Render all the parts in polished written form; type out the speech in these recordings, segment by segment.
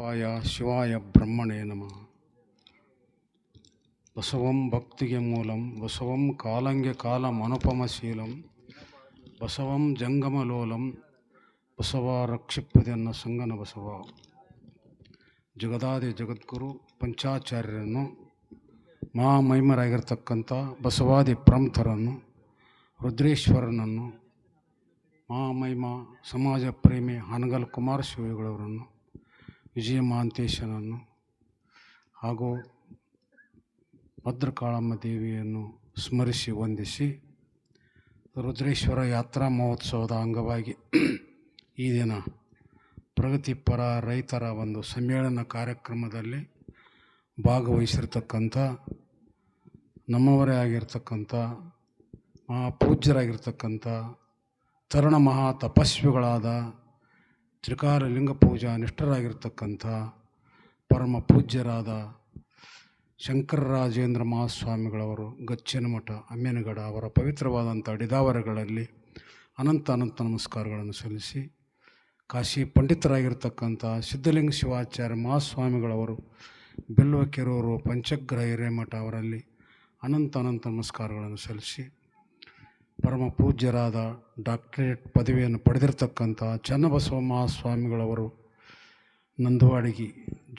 ರೂಪಾಯ ಶಿವಾಯ ಬ್ರಹ್ಮಣೇ ನಮಃ. ಬಸವಂ ಭಕ್ತಿಗೆ ಮೂಲಂ ಬಸವಂ ಕಾಲಂಗೆ ಕಾಲಂ ಅನುಪಮಶೀಲಂ ಬಸವಂ ಜಂಗಮಲೋಲಂ ಬಸವ ರಕ್ಷಿಪ್ಪದೆನ್ನ ಸಂಗನ ಬಸವ. ಜಗದಾದಿ ಜಗದ್ಗುರು ಪಂಚಾಚಾರ್ಯರನ್ನು ಮಹಾಮಹಿಮರಾಗಿರ್ತಕ್ಕಂಥ ಬಸವಾದಿ ಪ್ರಮುಖರನ್ನು ರುದ್ರೇಶ್ವರನನ್ನು ಮಹಾಮಹಿಮ ಸಮಾಜ ಪ್ರೇಮಿ ಹಾನಗಲ್ ಕುಮಾರಸ್ವಾಮಿಗಳವರನ್ನು ವಿಜಯ ಮಹಾಂತೇಶನನ್ನು ಹಾಗೂ ಭದ್ರಕಾಳಮ್ಮ ದೇವಿಯನ್ನು ಸ್ಮರಿಸಿ ವಂದಿಸಿ ರುದ್ರೇಶ್ವರ ಯಾತ್ರಾ ಮಹೋತ್ಸವದ ಅಂಗವಾಗಿ ಈ ದಿನ ಪ್ರಗತಿಪರ ರೈತರ ಒಂದು ಸಮ್ಮೇಳನ ಕಾರ್ಯಕ್ರಮದಲ್ಲಿ ಭಾಗವಹಿಸಿರ್ತಕ್ಕಂಥ ನಮ್ಮವರೇ ಆಗಿರ್ತಕ್ಕಂಥ ಮಹಾಪೂಜ್ಯರಾಗಿರ್ತಕ್ಕಂಥ ತರುಣ ಮಹಾ ತಪಸ್ವಿಗಳಾದ ತ್ರಿಕಾಲ ಲಿಂಗ ಪೂಜಾ ನಿಷ್ಠರಾಗಿರ್ತಕ್ಕಂಥ ಪರಮ ಪೂಜ್ಯರಾದ ಶಂಕರರಾಜೇಂದ್ರ ಮಹಾಸ್ವಾಮಿಗಳವರು ಗಚ್ಚಿನಮಠ ಅಮ್ಮೇನಗಡ ಅವರ ಪವಿತ್ರವಾದಂಥ ಅಡಿದಾವರಗಳಲ್ಲಿ ಅನಂತ ನಮಸ್ಕಾರಗಳನ್ನು ಸಲ್ಲಿಸಿ ಕಾಶಿ ಪಂಡಿತರಾಗಿರ್ತಕ್ಕಂಥ ಸಿದ್ಧಲಿಂಗ ಶಿವಾಚಾರ್ಯ ಮಹಾಸ್ವಾಮಿಗಳವರು ಬೆಲ್ವಕೆರೂರು ಪಂಚಗ್ರಹ ಹಿರೇಮಠ ಅವರಲ್ಲಿ ಅನಂತ ನಮಸ್ಕಾರಗಳನ್ನು ಸಲ್ಲಿಸಿ ಪರಮ ಪೂಜ್ಯರಾದ ಡಾಕ್ಟರೇಟ್ ಪದವಿಯನ್ನು ಪಡೆದಿರತಕ್ಕಂಥ ಚನ್ನಬಸವ ಮಹಾಸ್ವಾಮಿಗಳವರು ನಂದವಾಡಿಗಿ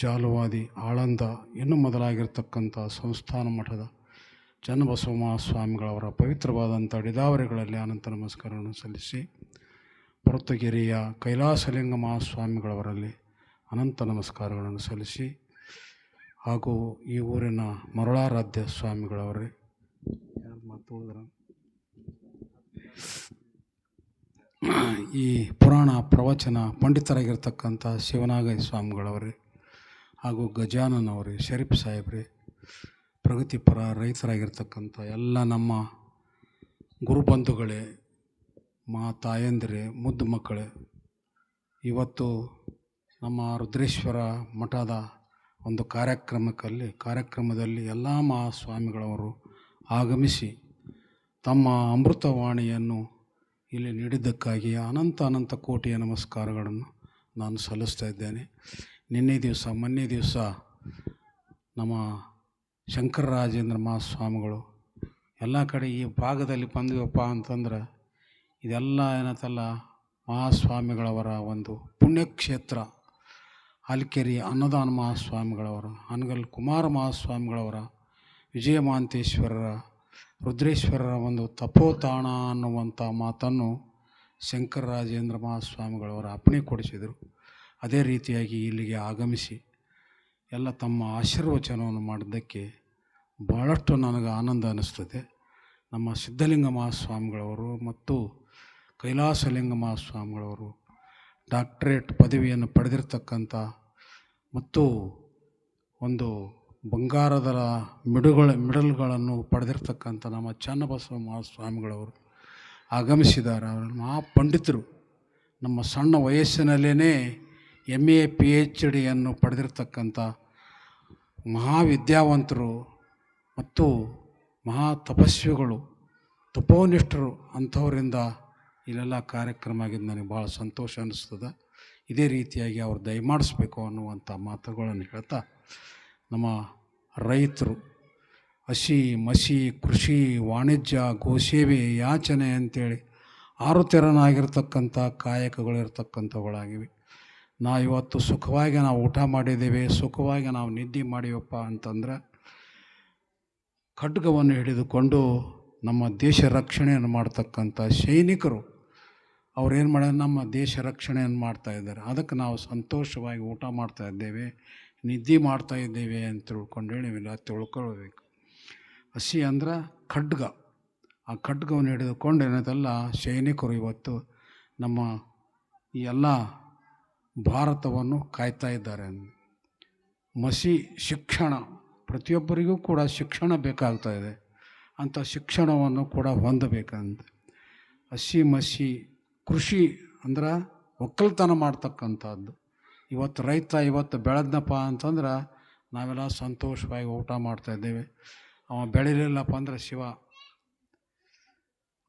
ಜಾಲವಾದಿ ಆಳಂದ ಇನ್ನೂ ಮೊದಲಾಗಿರ್ತಕ್ಕಂಥ ಸಂಸ್ಥಾನ ಮಠದ ಚನ್ನಬಸವ ಮಹಾಸ್ವಾಮಿಗಳವರ ಪವಿತ್ರವಾದಂಥ ಅಡಿದಾವರಿಗಳಲ್ಲಿ ಅನಂತ ನಮಸ್ಕಾರಗಳನ್ನು ಸಲ್ಲಿಸಿ ಪುರತಗಿರಿಯ ಕೈಲಾಸಲಿಂಗ ಮಹಾಸ್ವಾಮಿಗಳವರಲ್ಲಿ ಅನಂತ ನಮಸ್ಕಾರಗಳನ್ನು ಸಲ್ಲಿಸಿ ಹಾಗೂ ಈ ಊರಿನ ಮರುಳಾರಾಧ್ಯ ಸ್ವಾಮಿಗಳವರೇ ಈ ಪುರಾಣ ಪ್ರವಚನ ಪಂಡಿತರಾಗಿರ್ತಕ್ಕಂಥ ಶಿವನಾಗೈ ಸ್ವಾಮಿಗಳವರೇ ಹಾಗೂ ಗಜಾನನ್ ಅವರೇ ಶರೀಫ್ ಸಾಹೇಬ್ರೇ ಪ್ರಗತಿಪರ ರೈತರಾಗಿರ್ತಕ್ಕಂಥ ಎಲ್ಲ ನಮ್ಮ ಗುರುಬಂಧುಗಳೇ ತಾಯಂದಿರೇ ಮುದ್ದು ಮಕ್ಕಳೇ, ಇವತ್ತು ನಮ್ಮ ರುದ್ರೇಶ್ವರ ಮಠದ ಒಂದು ಕಾರ್ಯಕ್ರಮದಲ್ಲಿ ಎಲ್ಲ ಮಹಾಸ್ವಾಮಿಗಳವರು ಆಗಮಿಸಿ ತಮ್ಮ ಅಮೃತವಾಣಿಯನ್ನು ಇಲ್ಲಿ ನೀಡಿದ್ದಕ್ಕಾಗಿ ಅನಂತ ಕೋಟಿಯ ನಮಸ್ಕಾರಗಳನ್ನು ನಾನು ಸಲ್ಲಿಸ್ತಾ ಇದ್ದೇನೆ. ಮೊನ್ನೆ ದಿವಸ ನಮ್ಮ ಶಂಕರರಾಜೇಂದ್ರ ಮಹಾಸ್ವಾಮಿಗಳು ಎಲ್ಲ ಕಡೆ ಈ ಭಾಗದಲ್ಲಿ ಬಂದಿವಪ್ಪ ಅಂತಂದ್ರೆ ಇದೆಲ್ಲ ಏನತ್ತಲ್ಲ ಮಹಾಸ್ವಾಮಿಗಳವರ ಒಂದು ಪುಣ್ಯಕ್ಷೇತ್ರ. ಹಾಲ್ಕೆರೆ ಅನ್ನದಾನ ಮಹಾಸ್ವಾಮಿಗಳವರ, ಹಾನಗಲ್ ಕುಮಾರ ಮಹಾಸ್ವಾಮಿಗಳವರ, ವಿಜಯ ಮಹಾಂತೇಶ್ವರರ, ರುದ್ರೇಶ್ವರರ ಒಂದು ತಪೋತಾಣ ಅನ್ನುವಂಥ ಮಾತನ್ನು ಶಂಕರರಾಜೇಂದ್ರ ಮಹಾಸ್ವಾಮಿಗಳವರ ಅಪ್ಪಣೆ ಕೊಡಿಸಿದರು. ಅದೇ ರೀತಿಯಾಗಿ ಇಲ್ಲಿಗೆ ಆಗಮಿಸಿ ಎಲ್ಲ ತಮ್ಮ ಆಶೀರ್ವಚನವನ್ನು ಮಾಡಿದ್ದಕ್ಕೆ ಭಾಳಷ್ಟು ನನಗೆ ಆನಂದ ಅನ್ನಿಸ್ತದೆ. ನಮ್ಮ ಸಿದ್ಧಲಿಂಗ ಮಹಾಸ್ವಾಮಿಗಳವರು ಮತ್ತು ಕೈಲಾಸಲಿಂಗ ಮಹಾಸ್ವಾಮಿಗಳವರು ಡಾಕ್ಟರೇಟ್ ಪದವಿಯನ್ನು ಪಡೆದಿರ್ತಕ್ಕಂಥ ಮತ್ತು ಒಂದು ಬಂಗಾರದ ಮೆಡಲ್ಗಳನ್ನು ಪಡೆದಿರ್ತಕ್ಕಂಥ ನಮ್ಮ ಚನ್ನಬಸವ ಮಹಾಸ್ವಾಮಿಗಳವರು ಆಗಮಿಸಿದ್ದಾರೆ. ಅವರು ಮಹಾಪಂಡಿತರು. ನಮ್ಮ ಸಣ್ಣ ವಯಸ್ಸಿನಲ್ಲೇ MA PhD ಪಡೆದಿರ್ತಕ್ಕಂಥ ಮಹಾವಿದ್ಯಾವಂತರು ಮತ್ತು ಮಹಾ ತಪಸ್ವಿಗಳು, ತಪೋನಿಷ್ಠರು ಅಂಥವರಿಂದ ಇಲ್ಲೆಲ್ಲ ಕಾರ್ಯಕ್ರಮ ಆಗಿದ್ದು ನನಗೆ ಭಾಳ ಸಂತೋಷ ಅನ್ನಿಸ್ತದೆ. ಇದೇ ರೀತಿಯಾಗಿ ಅವ್ರು ದಯಮಾಡಿಸ್ಬೇಕು ಅನ್ನುವಂಥ ಮಾತುಗಳನ್ನು ಹೇಳ್ತಾ, ನಮ್ಮ ರೈತರು ಹಸಿ ಮಸಿ ಕೃಷಿ ವಾಣಿಜ್ಯ ಗೋಸೇವೆ ಯಾಚನೆ ಅಂಥೇಳಿ 6 ತೆರನಾಗಿರ್ತಕ್ಕಂಥ ಕಾಯಕಗಳಿರ್ತಕ್ಕಂಥವುಗಳಾಗಿವೆ. ಇವತ್ತು ಸುಖವಾಗಿ ನಾವು ಊಟ ಮಾಡಿದ್ದೇವೆ, ಸುಖವಾಗಿ ನಾವು ನಿದ್ದೆ ಮಾಡಿವಪ್ಪ ಅಂತಂದ್ರೆ ಖಡ್ಗವನ್ನು ಹಿಡಿದುಕೊಂಡು ನಮ್ಮ ದೇಶ ರಕ್ಷಣೆಯನ್ನು ಮಾಡ್ತಕ್ಕಂಥ ಸೈನಿಕರು ಅವ್ರೇನು ಮಾಡ್ಯಾರ, ನಮ್ಮ ದೇಶ ರಕ್ಷಣೆಯನ್ನು ಮಾಡ್ತಾಯಿದ್ದಾರೆ. ಅದಕ್ಕೆ ನಾವು ಸಂತೋಷವಾಗಿ ಊಟ ಮಾಡ್ತಾಯಿದ್ದೇವೆ, ನಿದ್ದೆ ಮಾಡ್ತಾಯಿದ್ದೇವೆ ಅಂತ ತಿಳ್ಕೊಂಡೇಳಿ ನೀವೆಲ್ಲ ತಿಳ್ಕೊಳ್ಬೇಕು. ಹಸಿ ಅಂದ್ರೆ ಖಡ್ಗ. ಆ ಖಡ್ಗವನ್ನು ಹಿಡಿದುಕೊಂಡು ಏನದಲ್ಲ ಸೈನಿಕರು ಇವತ್ತು ನಮ್ಮ ಈ ಎಲ್ಲ ಭಾರತವನ್ನು ಕಾಯ್ತಾ ಇದ್ದಾರೆ. ಮಸಿ ಶಿಕ್ಷಣ, ಪ್ರತಿಯೊಬ್ಬರಿಗೂ ಕೂಡ ಶಿಕ್ಷಣ ಬೇಕಾಗ್ತಾ ಇದೆ. ಅಂಥ ಶಿಕ್ಷಣವನ್ನು ಕೂಡ ಹೊಂದಬೇಕಂತ. ಹಸಿ ಮಸಿ ಕೃಷಿ ಅಂದ್ರೆ ಒಕ್ಕಲ್ತನ ಮಾಡ್ತಕ್ಕಂಥದ್ದು. ಇವತ್ತು ರೈತ ಬೆಳೆದ್ನಪ್ಪ ಅಂತಂದ್ರೆ ನಾವೆಲ್ಲ ಸಂತೋಷವಾಗಿ ಊಟ ಮಾಡ್ತಾಯಿದ್ದೇವೆ. ಅವ ಬೆಳಿಲಿಲ್ಲಪ್ಪ ಅಂದ್ರೆ ಶಿವ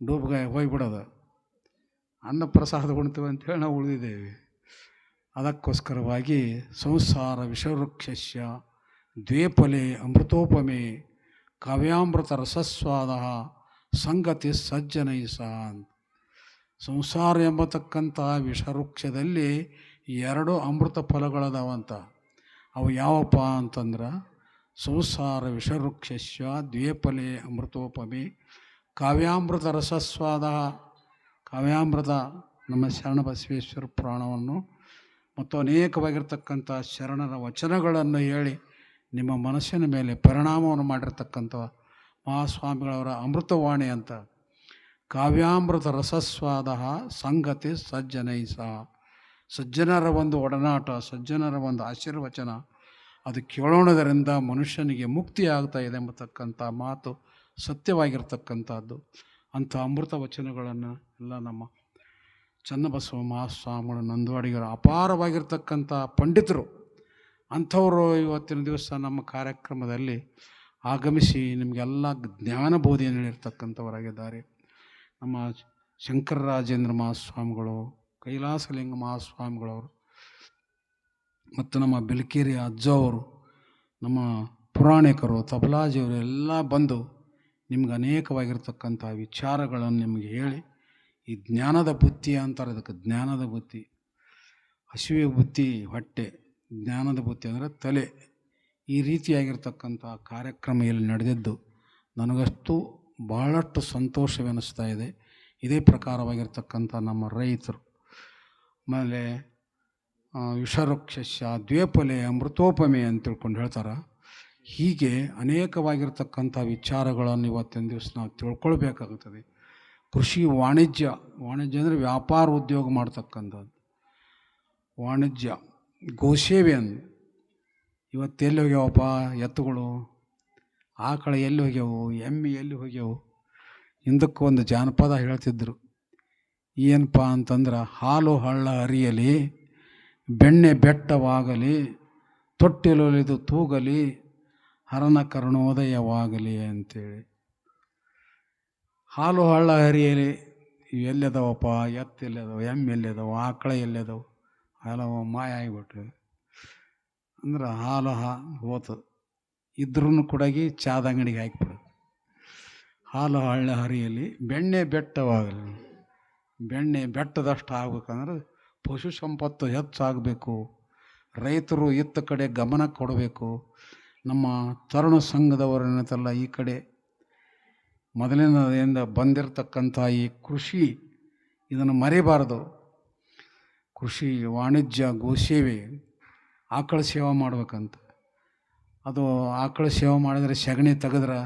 ಡೂಬ್ಗಾಯ ಹೋಗಿಬಿಡೋದು. ಅನ್ನ ಪ್ರಸಾದ ಉಣ್ತೀವಿ ಅಂತೇಳಿ ನಾವು ಉಳಿದಿದ್ದೇವೆ. ಅದಕ್ಕೋಸ್ಕರವಾಗಿ ಸಂಸಾರ ವಿಷವೃಕ್ಷಸ್ಯ ದ್ವೇಫಲೆ ಅಮೃತೋಪಮೆ ಕಾವ್ಯಾಮೃತ ರಸಸ್ವಾದ ಸಂಗತಿ ಸಜ್ಜನೈ ಸಹ. ಸಂಸಾರ ಎಂಬತಕ್ಕಂತಹ ವಿಷವೃಕ್ಷದಲ್ಲಿ 2 ಅಮೃತ ಫಲಗಳದಾವಂತ. ಅವು ಯಾವಪ್ಪ ಅಂತಂದ್ರೆ ಸಂಸಾರ ವಿಷವೃಕ್ಷಸ್ಯ ದ್ವೇಫಲೆ ಅಮೃತೋಪಮೆ ಕಾವ್ಯಾಮೃತ ರಸಸ್ವಾದ. ಕಾವ್ಯಾಮೃತ ನಮ್ಮ ಶರಣಬಸವೇಶ್ವರ ಪುರಾಣವನ್ನು ಮತ್ತು ಅನೇಕವಾಗಿರ್ತಕ್ಕಂಥ ಶರಣರ ವಚನಗಳನ್ನು ಹೇಳಿ ನಿಮ್ಮ ಮನಸ್ಸಿನ ಮೇಲೆ ಪರಿಣಾಮವನ್ನು ಮಾಡಿರ್ತಕ್ಕಂಥ ಮಹಾಸ್ವಾಮಿಗಳವರ ಅಮೃತವಾಣಿ ಅಂತ. ಕಾವ್ಯಾಮೃತ ರಸಸ್ವಾದ ಸಂಗತಿ ಸಜ್ಜನೈ ಸಹ. ಸಜ್ಜನರ ಒಂದು ಒಡನಾಟ, ಸಜ್ಜನರ ಒಂದು ಆಶೀರ್ವಚನ ಅದು ಕೇಳೋಣದರಿಂದ ಮನುಷ್ಯನಿಗೆ ಮುಕ್ತಿ ಆಗ್ತಾ ಇದೆ ಎಂಬತಕ್ಕಂಥ ಮಾತು ಸತ್ಯವಾಗಿರ್ತಕ್ಕಂಥದ್ದು. ಅಂಥ ಅಮೃತ ವಚನಗಳನ್ನು ಎಲ್ಲ ನಮ್ಮ ಚನ್ನಬಸವ ಮಹಾಸ್ವಾಮಿಗಳು ನಂದವಾಡಿಗರು ಅಪಾರವಾಗಿರ್ತಕ್ಕಂಥ ಪಂಡಿತರು. ಅಂಥವರು ಇವತ್ತಿನ ದಿವಸ ನಮ್ಮ ಕಾರ್ಯಕ್ರಮದಲ್ಲಿ ಆಗಮಿಸಿ ನಿಮಗೆಲ್ಲ ಜ್ಞಾನ ಬೋಧೆಯನ್ನು ಹೇಳಿರ್ತಕ್ಕಂಥವರಾಗಿದ್ದಾರೆ. ನಮ್ಮ ಶಂಕರರಾಜೇಂದ್ರ ಮಹಾಸ್ವಾಮಿಗಳು, ಕೈಲಾಸಲಿಂಗ ಮಹಾಸ್ವಾಮಿಗಳವರು ಮತ್ತು ನಮ್ಮ ಬಿಲ್ಕೇರಿ ಅಜ್ಜವರು, ನಮ್ಮ ಪುರಾಣಿಕರು, ತಬಲಾಜಿಯವರು ಎಲ್ಲ ಬಂದು ನಿಮ್ಗೆ ಅನೇಕವಾಗಿರ್ತಕ್ಕಂಥ ವಿಚಾರಗಳನ್ನು ನಿಮಗೆ ಹೇಳಿ ಈ ಜ್ಞಾನದ ಬುತ್ತಿ ಅಂತಾರೆ. ಅದಕ್ಕೆ ಜ್ಞಾನದ ಬುತ್ತಿ, ಹಸಿವೆ ಬುತ್ತಿ ಹೊಟ್ಟೆ, ಜ್ಞಾನದ ಬುತ್ತಿ ಅಂದರೆ ತಲೆ. ಈ ರೀತಿಯಾಗಿರ್ತಕ್ಕಂಥ ಕಾರ್ಯಕ್ರಮ ಇಲ್ಲಿ ನಡೆದಿದ್ದು ನನಗಷ್ಟು ಭಾಳಷ್ಟು ಸಂತೋಷವೆನಿಸ್ತಾ ಇದೆ. ಇದೇ ಪ್ರಕಾರವಾಗಿರ್ತಕ್ಕಂಥ ನಮ್ಮ ರೈತರು ಆಮೇಲೆ ವಿಷವೃಕ್ಷಸ್ಯ ದ್ವೇಫಲೆ ಅಮೃತೋಪಮೆ ಅಂತ ತಿಳ್ಕೊಂಡು ಹೇಳ್ತಾರೆ. ಹೀಗೆ ಅನೇಕವಾಗಿರ್ತಕ್ಕಂಥ ವಿಚಾರಗಳನ್ನು ಇವತ್ತಿನ ದಿವಸ ನಾವು ತಿಳ್ಕೊಳ್ಬೇಕಾಗುತ್ತದೆ. ಕೃಷಿ ವಾಣಿಜ್ಯ ಅಂದರೆ ವ್ಯಾಪಾರ ಉದ್ಯೋಗ ಮಾಡ್ತಕ್ಕಂಥದ್ದು ವಾಣಿಜ್ಯ. ಗೋಸೇವೆ ಅಂದು ಇವತ್ತು ಎಲ್ಲಿ ಹೋಗ್ಯಾವಪ್ಪ ಎತ್ತುಗಳು, ಆಕಳ ಎಲ್ಲಿ ಹೋಗ್ಯಾವು, ಎಮ್ಮೆ ಎಲ್ಲಿ ಹೋಗ್ಯಾವು. ಹಿಂದಕ್ಕೆ ಒಂದು ಜಾನಪದ ಹೇಳ್ತಿದ್ರು, ಏನಪ್ಪ ಅಂತಂದ್ರೆ ಹಾಲು ಹಳ್ಳ ಹರಿಯಲಿ, ಬೆಣ್ಣೆ ಬೆಟ್ಟವಾಗಲಿ, ತೊಟ್ಟಿಲೊಲಿದು ತೂಗಲಿ, ಹರನ ಕರುಣೋದಯವಾಗಲಿ ಅಂತೇಳಿ. ಹಾಲು ಹಳ್ಳ ಹರಿಯಲಿ ಎಲ್ಲಿದಾವಪ್ಪ, ಎತ್ತು ಎಲ್ಲಿದಾವ, ಎಮ್ಮೆ ಎಲ್ಲಿದಾವ, ಆಕಳ ಎಲ್ಲಿದಾವ, ಹಾಲವ ಮಾಯ ಆಗಿಬಿಟ್ರೆ ಅಂದ್ರೆ ಹಾಲು ಹೋತು ಇದ್ರೂ ಕೂಡ ಚಾದ ಅಂಗಡಿಗೆ ಹಾಕಿಬಿಡೋದು. ಹಾಲು ಹಳ್ಳ ಹರಿಯಲಿ ಬೆಣ್ಣೆ ಬೆಟ್ಟವಾಗಲಿ. ಬೆಣ್ಣೆ ಬೆಟ್ಟದಷ್ಟು ಆಗ್ಬೇಕಂದ್ರೆ ಪಶು ಸಂಪತ್ತು ಹೆಚ್ಚಾಗಬೇಕು. ರೈತರು ಇತ್ತ ಕಡೆ ಗಮನ ಕೊಡಬೇಕು. ನಮ್ಮ ತರುಣ ಸಂಘದವರೇನಂತಲ್ಲ ಈ ಕಡೆ ಮೊದಲಿನಿಂದ ಬಂದಿರತಕ್ಕಂಥ ಈ ಕೃಷಿ ಇದನ್ನು ಮರಿಬಾರ್ದು. ಕೃಷಿ ವಾಣಿಜ್ಯ ಗೋಸೇವೆ, ಆಕಳ ಸೇವೆ ಮಾಡ್ಬೇಕಂತ. ಅದು ಆಕಳ ಸೇವೆ ಮಾಡಿದ್ರೆ ಸಗಣಿ ತೆಗೆದ್ರೆ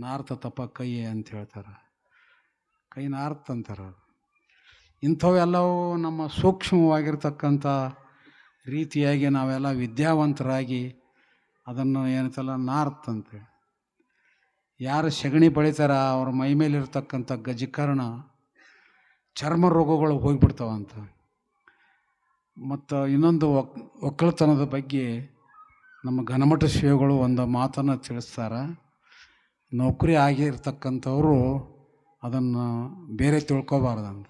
ನಾರ್ತತಪ್ಪ ಕೈ ಅಂತ ಹೇಳ್ತಾರೆ, ಕೈ ನಾರ್ತಂತಾರೆ. ಇಂಥವೆಲ್ಲವೂ ನಮ್ಮ ಸೂಕ್ಷ್ಮವಾಗಿರ್ತಕ್ಕಂಥ ರೀತಿಯಾಗಿ ನಾವೆಲ್ಲ ವಿದ್ಯಾವಂತರಾಗಿ ಅದನ್ನು ಏನಂತಲ್ಲ ನಾರ್ತಂತೇಳಿ. ಯಾರು ಸಗಣಿ ಬಳಿತಾರ ಅವ್ರ ಮೈ ಮೇಲಿರ್ತಕ್ಕಂಥ ಗಜಕರ್ಣ ಚರ್ಮ ರೋಗಗಳು ಹೋಗಿಬಿಡ್ತಾವಂತ. ಮತ್ತು ಇನ್ನೊಂದು ಒಕ್ಕಲತನದ ಬಗ್ಗೆ ನಮ್ಮ ಘನಮಠ ಶ್ರೀಗಳು ಒಂದು ಮಾತನ್ನು ತಿಳಿಸ್ತಾರೆ. ನೌಕರಿ ಆಗಿರ್ತಕ್ಕಂಥವರು ಅದನ್ನು ಬೇರೆ ತಿಳ್ಕೊಬಾರ್ದಂತ.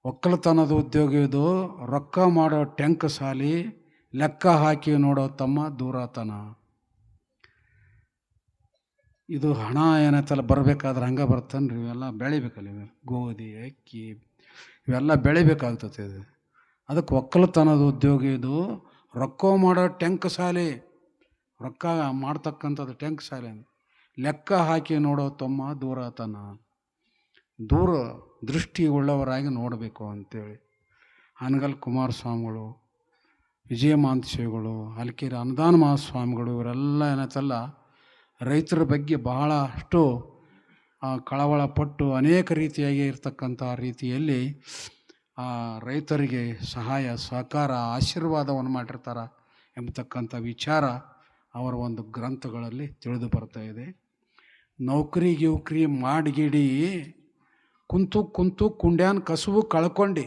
ಒಕ್ಕಲತನದ ಉದ್ಯೋಗ ಇದು, ರೊಕ್ಕ ಮಾಡೋ ಟ್ಯಾಂಕ್ ಸಾಲಿ, ಲೆಕ್ಕ ಹಾಕಿ ನೋಡೋ ತಮ್ಮ ದೂರತನ. ಇದು ಹಣ ಏನತ್ತಲ್ಲ ಬರಬೇಕಾದ್ರೆ ಹಂಗೆ ಬರ್ತನ್ರಿ. ಇವೆಲ್ಲ ಬೆಳಿಬೇಕಲ್ಲ, ಇವೆ ಗೋಧಿ ಅಕ್ಕಿ ಇವೆಲ್ಲ ಬೆಳಿಬೇಕಾಗ್ತದೆ. ಇದು ಅದಕ್ಕೆ ಒಕ್ಕಲತನದ ಉದ್ಯೋಗ ಇದು. ರೊಕ್ಕ ಮಾಡೋ ಟ್ಯಾಂಕ್ ಸಾಲಿ, ರೊಕ್ಕ ಮಾಡ್ತಕ್ಕಂಥದ್ದು ಟ್ಯಾಂಕ್ ಸಾಲಿ, ಲೆಕ್ಕ ಹಾಕಿ ನೋಡೋ ತಮ್ಮ ದೂರತನ. ದೂರ ದೃಷ್ಟಿ ಉಳ್ಳವರಾಗಿ ನೋಡಬೇಕು ಅಂಥೇಳಿ ಹಾನಗಲ್ ಕುಮಾರಸ್ವಾಮಿಗಳು, ವಿಜಯಮಾಂತೇಶ್ವರಿಗಳು, ಹಲಕೇರಿ ಅನುದಾನ ಮಹಾಸ್ವಾಮಿಗಳು ಇವರೆಲ್ಲ ಏನತ್ತಲ್ಲ ರೈತರ ಬಗ್ಗೆ ಬಹಳಷ್ಟು ಕಳವಳ ಪಟ್ಟು ಅನೇಕ ರೀತಿಯಾಗಿ ಇರ್ತಕ್ಕಂಥ ರೀತಿಯಲ್ಲಿ ರೈತರಿಗೆ ಸಹಾಯ ಸಹಕಾರ ಆಶೀರ್ವಾದವನ್ನು ಮಾಡಿರ್ತಾರೆ ಎಂಬತಕ್ಕಂಥ ವಿಚಾರ ಅವರ ಒಂದು ಗ್ರಂಥಗಳಲ್ಲಿ ತಿಳಿದು ಬರ್ತಾ ಇದೆ. ನೌಕರಿ ಗಿವ್ಕರಿ ಮಾಡಿಗಿಡಿ ಕುಂತು ಕುಂತು ಕುಂಡ್ಯಾನ ಕಸುಬು ಕಳ್ಕೊಂಡು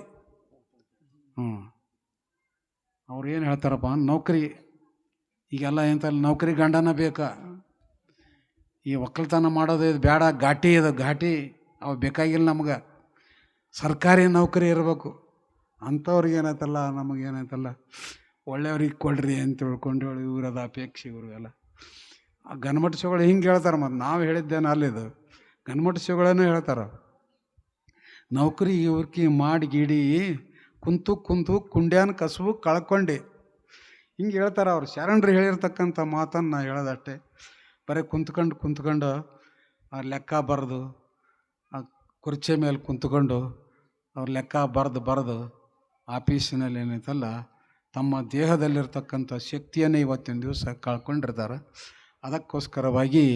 ಅವ್ರು ಏನು ಹೇಳ್ತಾರಪ್ಪ, ನೌಕರಿ ಈಗೆಲ್ಲ ಎಂತಲ್ಲ ನೌಕರಿ ಗಂಡನ ಬೇಕಾ, ಈ ಒಕ್ಕಲ್ತನ ಮಾಡೋದು ಇದು ಬೇಡ, ಘಾಟಿ ಇದು ಘಾಟಿ, ಅವು ಬೇಕಾಗಿಲ್ಲ ನಮ್ಗೆ. ಸರ್ಕಾರಿ ನೌಕರಿ ಇರಬೇಕು ಅಂಥವ್ರಿಗೆ ಏನಾಯ್ತಲ್ಲ ನಮಗೇನಾಯ್ತಲ್ಲ ಒಳ್ಳೆಯವ್ರಿಗೆ ಕೊಡ್ರಿ ಅಂತ ತಿಳ್ಕೊಂಡು ಇವರದ ಅಪೇಕ್ಷೆ ಇವ್ರಿಗೆಲ್ಲ. ಆ ಗನ್ಮಠ ಶಿವಗಳು ಹಿಂಗೆ ಹೇಳ್ತಾರೆ. ಮತ್ತು ನಾವು ಹೇಳಿದ್ದೇನೆ ಅಲ್ಲಿದು ಗನ್ಮಠ ಶಿವಗಳೇನೂ ಹೇಳ್ತಾರೆ, ನೌಕರಿ ಇವ್ರಿಗೆ ಮಾಡಿ ಗಿಡಿ ಕುಂತು ಕುಂತು ಕುಂಡ್ಯಾನ ಕಸುಬು ಕಳ್ಕೊಂಡು ಹಿಂಗೆ ಹೇಳ್ತಾರೆ. ಅವ್ರು ಶರಣರು ಹೇಳಿರ್ತಕ್ಕಂಥ ಮಾತನ್ನು ನಾ ಹೇಳೋದಷ್ಟೇ. ಬರೀ ಕುಂತ್ಕೊಂಡು ಆ ಲೆಕ್ಕ ಬರೆದು ಆ ಕುರ್ಚಿ ಮೇಲೆ ಕುಂತ್ಕೊಂಡು ಅವ್ರ ಲೆಕ್ಕ ಬರೆದು ಆಫೀಸಿನಲ್ಲಿ ಏನೈತಲ್ಲ ತಮ್ಮ ದೇಹದಲ್ಲಿರ್ತಕ್ಕಂಥ ಶಕ್ತಿಯನ್ನೇ ಇವತ್ತಿನ ದಿವಸ ಕಳ್ಕೊಂಡಿರ್ತಾರೆ. ಅದಕ್ಕೋಸ್ಕರವಾಗಿ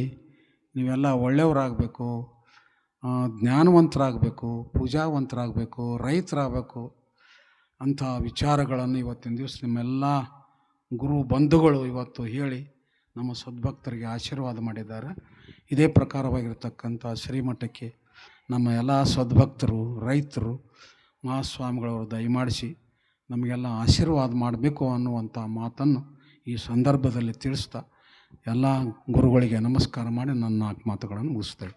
ನೀವೆಲ್ಲ ಒಳ್ಳೆಯವರಾಗಬೇಕು, ಜ್ಞಾನವಂತರಾಗಬೇಕು, ಪೂಜಾವಂತರಾಗಬೇಕು, ರೈತರಾಗಬೇಕು ಅಂಥ ವಿಚಾರಗಳನ್ನು ಇವತ್ತಿನ ದಿವಸ ನಿಮ್ಮೆಲ್ಲ ಗುರು ಬಂಧುಗಳು ಇವತ್ತು ಹೇಳಿ ನಮ್ಮ ಸದ್ಭಕ್ತರಿಗೆ ಆಶೀರ್ವಾದ ಮಾಡಿದ್ದಾರೆ. ಇದೇ ಪ್ರಕಾರವಾಗಿರ್ತಕ್ಕಂಥ ಶ್ರೀಮಠಕ್ಕೆ ನಮ್ಮ ಎಲ್ಲ ಸದ್ಭಕ್ತರು, ರೈತರು, ಮಹಾಸ್ವಾಮಿಗಳವರು ದಯಮಾಡಿಸಿ ನಮಗೆಲ್ಲ ಆಶೀರ್ವಾದ ಮಾಡಬೇಕು ಅನ್ನುವಂಥ ಮಾತನ್ನು ಈ ಸಂದರ್ಭದಲ್ಲಿ ತಿಳಿಸ್ತಾ ಎಲ್ಲ ಗುರುಗಳಿಗೆ ನಮಸ್ಕಾರ ಮಾಡಿ ನನ್ನ 4 ಮಾತುಗಳನ್ನು ಮುಗಿಸ್ತೇವೆ.